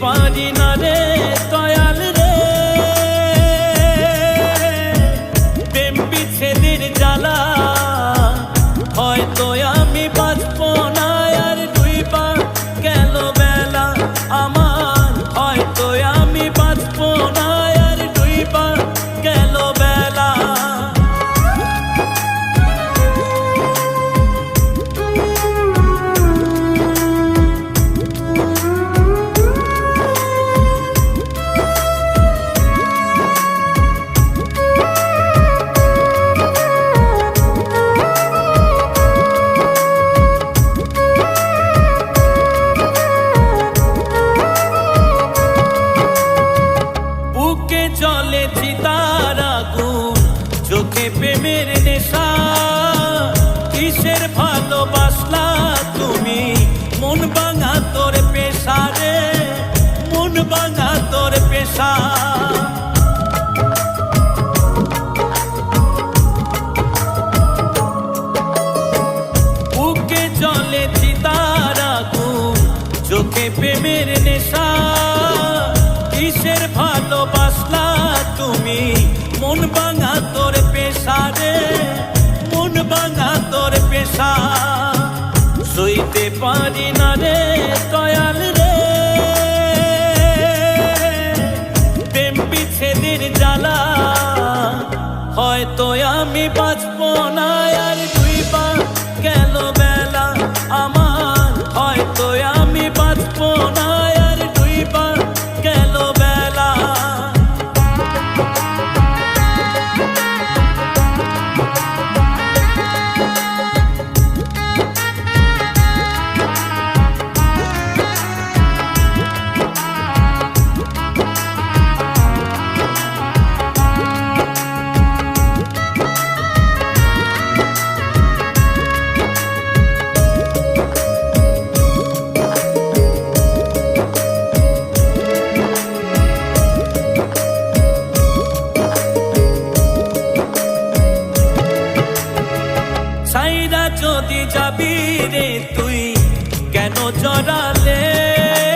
পারি না রে দয়াল রে, প্রেম বিচ্ছেদের জ্বালা হয়তো আমি বাঁচব না আর ডুইবা গেল বেলা আমার, হয়তো আমি বাঁচব না আর ডুইবা গেল বেলা। চলে চিতার আগুন চোখে প্রেমের নেশা, কিসের ভালোবাসলা তুমি মন ভাঙা তোর পেশা রে, মন ভাঙা তোর পেশা। বুকে চলে চিতার আগুন চোখে প্রেমের নেশা, কিসের ভালোবাসলা তুমি মন ভাঙা তোর পেশা রে, মন ভাঙা তোর পেশা। সইতে পারি না রে দয়াল রে, প্রেম বিচ্ছেদের জ্বালা হয়তো আমি বাঁচব না আর ডুইবা গেল বেলা আমার, হয়তো আমি বাঁচব না আর ডুইবা গেল বেলা। যদি যাবি রে তুই কেন জড়া